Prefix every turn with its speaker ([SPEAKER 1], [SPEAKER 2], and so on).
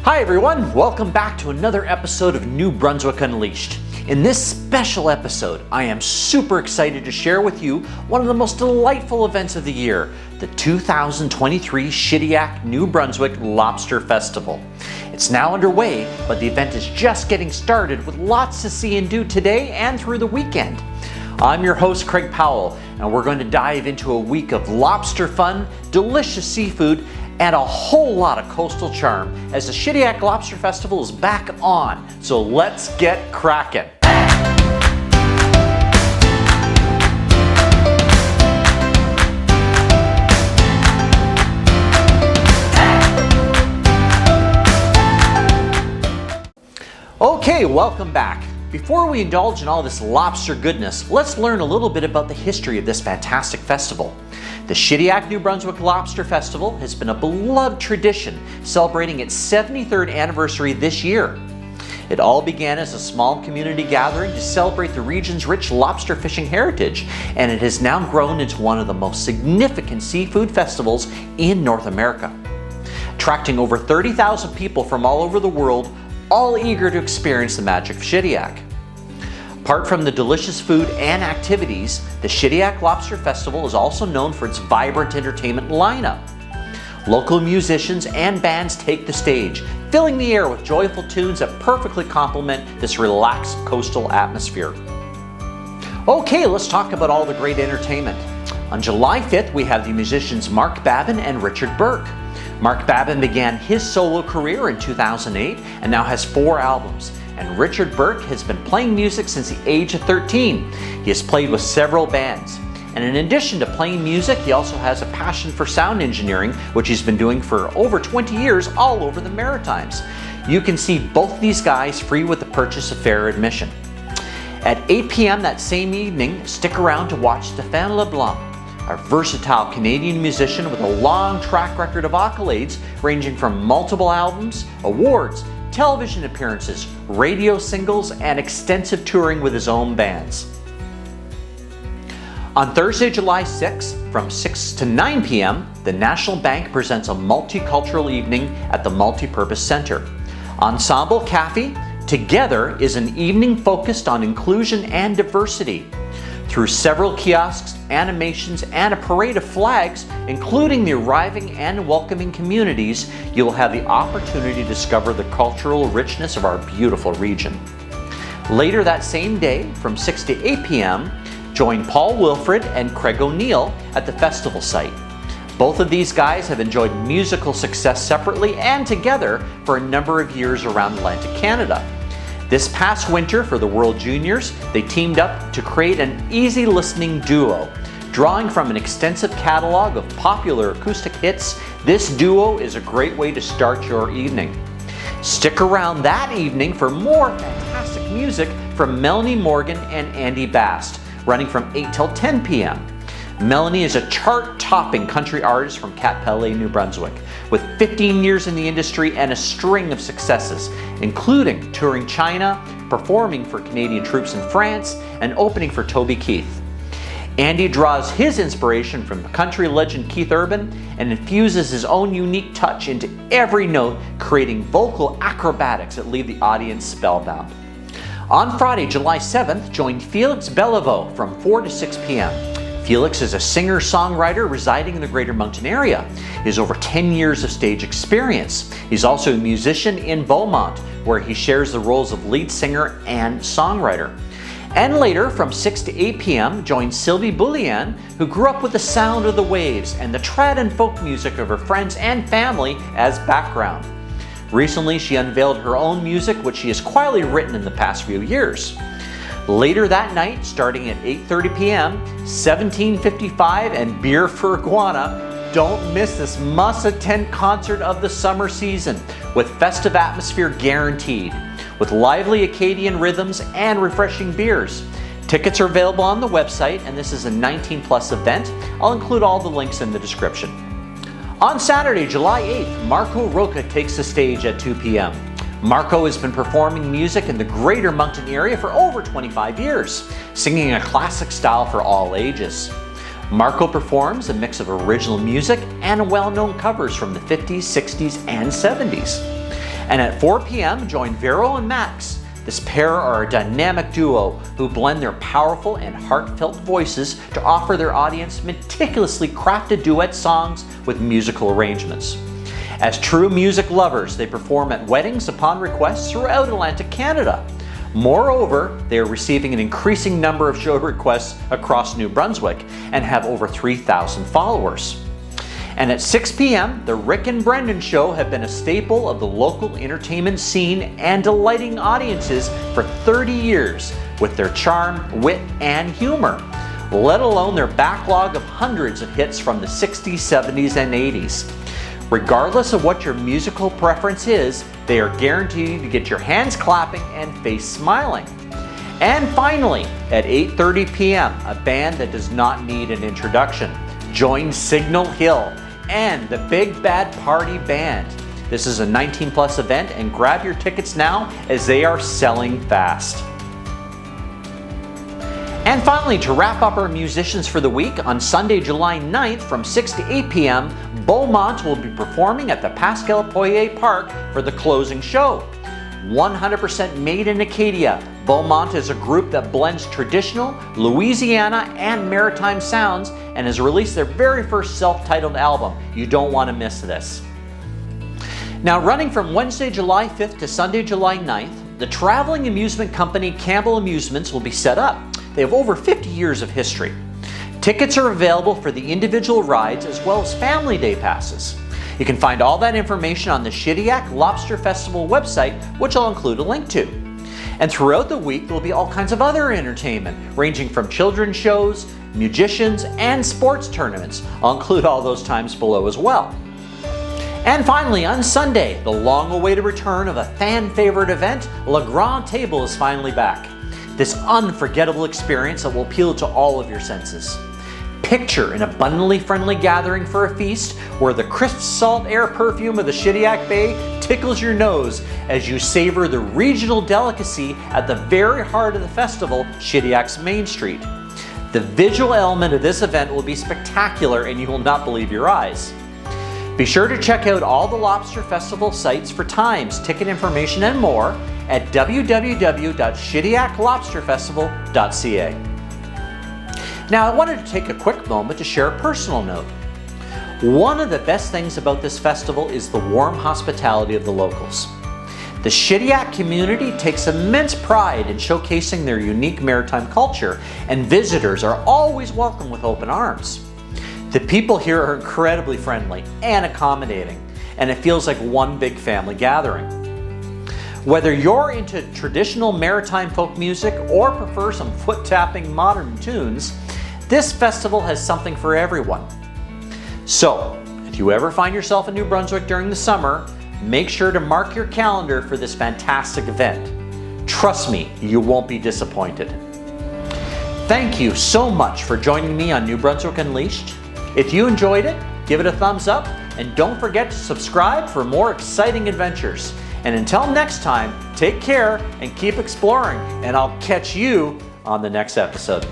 [SPEAKER 1] Hi everyone, welcome back to another episode of New Brunswick Unleashed. In this special episode, I am super excited to share with you one of the most delightful events of the year, the 2023 Shediac New Brunswick Lobster Festival. It's now underway, but the event is just getting started with lots to see and do today and through the weekend. I'm your host, Craig Powell, and we're going to dive into a week of lobster fun, delicious seafood, and a whole lot of coastal charm as the Shediac Lobster Festival is back on. So let's get cracking. Okay, welcome back. Before we indulge in all this lobster goodness, let's learn a little bit about the history of this fantastic festival. The Shediac New Brunswick Lobster Festival has been a beloved tradition, celebrating its 73rd anniversary this year. It all began as a small community gathering to celebrate the region's rich lobster fishing heritage, and it has now grown into one of the most significant seafood festivals in North America, attracting over 30,000 people from all over the world, all eager to experience the magic of Shediac. Apart from the delicious food and activities, the Shediac Lobster Festival is also known for its vibrant entertainment lineup. Local musicians and bands take the stage, filling the air with joyful tunes that perfectly complement this relaxed coastal atmosphere. Okay, let's talk about all the great entertainment. On July 5th, we have the musicians Mark Babin and Richard Burke. Mark Babin began his solo career in 2008 and now has 4 albums. And Richard Burke has been playing music since the age of 13. He has played with several bands. And in addition to playing music, he also has a passion for sound engineering, which he's been doing for over 20 years all over the Maritimes. You can see both these guys free with the purchase of fair admission. At 8 p.m. that same evening, stick around to watch Stéphane Leblanc, a versatile Canadian musician with a long track record of accolades ranging from multiple albums, awards, television appearances, radio singles, and extensive touring with his own bands. On Thursday, July 6th, from 6 to 9 p.m., the National Bank presents a multicultural evening at the Multipurpose Center. Ensemble Cafe Together is an evening focused on inclusion and diversity. Through several kiosks, animations, and a parade of flags, including the arriving and welcoming communities, you will have the opportunity to discover the cultural richness of our beautiful region. Later that same day, from 6 to 8 p.m., join Paul Wilfred and Craig O'Neill at the festival site. Both of these guys have enjoyed musical success separately and together for a number of years around Atlantic Canada. This past winter for the World Juniors, they teamed up to create an easy listening duo. Drawing from an extensive catalog of popular acoustic hits, this duo is a great way to start your evening. Stick around that evening for more fantastic music from Melanie Morgan and Andy Bast, running from 8 till 10 p.m. Melanie is a chart-topping country artist from Cap Pellet, New Brunswick, with 15 years in the industry and a string of successes, including touring China, performing for Canadian troops in France, and opening for Toby Keith. Andy draws his inspiration from country legend Keith Urban and infuses his own unique touch into every note, creating vocal acrobatics that leave the audience spellbound. On Friday, July 7th, join Felix Beliveau from 4 to 6 p.m. Felix is a singer-songwriter residing in the Greater Moncton area. He has over 10 years of stage experience. He's also a musician in Beaumont, where he shares the roles of lead singer and songwriter. And later, from 6 to 8 p.m., join Sylvie Boulian, who grew up with the sound of the waves and the trad and folk music of her friends and family as background. Recently, she unveiled her own music, which she has quietly written in the past few years. Later that night, starting at 8:30 p.m., 1755 and Beer for Iguana. Don't miss this must-attend concert of the summer season, with festive atmosphere guaranteed, with lively Acadian rhythms and refreshing beers. Tickets are available on the website, and this is a 19+ event. I'll include all the links in the description. On Saturday, July 8th, Marco Roca takes the stage at 2 p.m. Marco has been performing music in the Greater Moncton area for over 25 years, singing a classic style for all ages. Marco performs a mix of original music and well-known covers from the 50s, 60s, and 70s. And at 4 p.m., join Vero and Max. This pair are a dynamic duo who blend their powerful and heartfelt voices to offer their audience meticulously crafted duet songs with musical arrangements. As true music lovers, they perform at weddings upon request throughout Atlantic Canada. Moreover, they are receiving an increasing number of show requests across New Brunswick and have over 3,000 followers. And at 6 p.m., the Rick and Brendan Show have been a staple of the local entertainment scene and delighting audiences for 30 years with their charm, wit, and humor, let alone their backlog of hundreds of hits from the 60s, 70s, and 80s. Regardless of what your musical preference is, they are guaranteed to get your hands clapping and face smiling. And finally, at 8:30 p.m., a band that does not need an introduction. Join Signal Hill and the Big Bad Party Band. This is a 19+ event, and grab your tickets now as they are selling fast. And finally, to wrap up our musicians for the week, on Sunday, July 9th from 6 to 8 p.m., Beaumont will be performing at the Pascal Poirier Park for the closing show. 100% made in Acadia, Beaumont is a group that blends traditional, Louisiana, and maritime sounds and has released their very first self-titled album. You don't want to miss this. Now, running from Wednesday, July 5th to Sunday, July 9th, the traveling amusement company Campbell Amusements will be set up. They have over 50 years of history. Tickets are available for the individual rides as well as family day passes. You can find all that information on the Shediac Lobster Festival website, which I'll include a link to. And throughout the week, there'll be all kinds of other entertainment, ranging from children's shows, musicians, and sports tournaments. I'll include all those times below as well. And finally, on Sunday, the long-awaited return of a fan-favorite event, Le Grand Table, is finally back. This unforgettable experience that will appeal to all of your senses. Picture an abundantly friendly gathering for a feast where the crisp salt air perfume of the Shediac Bay tickles your nose as you savor the regional delicacy at the very heart of the festival, Shediac's Main Street. The visual element of this event will be spectacular and you will not believe your eyes. Be sure to check out all the Lobster Festival sites for times, ticket information, and more at www.shediaclobsterfestival.ca. Now, I wanted to take a quick moment to share a personal note. One of the best things about this festival is the warm hospitality of the locals. The Shediac community takes immense pride in showcasing their unique maritime culture, and visitors are always welcome with open arms. The people here are incredibly friendly and accommodating, and it feels like one big family gathering. Whether you're into traditional maritime folk music or prefer some foot-tapping modern tunes, this festival has something for everyone. So, if you ever find yourself in New Brunswick during the summer, make sure to mark your calendar for this fantastic event. Trust me, you won't be disappointed. Thank you so much for joining me on New Brunswick Unleashed. If you enjoyed it, give it a thumbs up, and don't forget to subscribe for more exciting adventures. And until next time, take care and keep exploring, and I'll catch you on the next episode.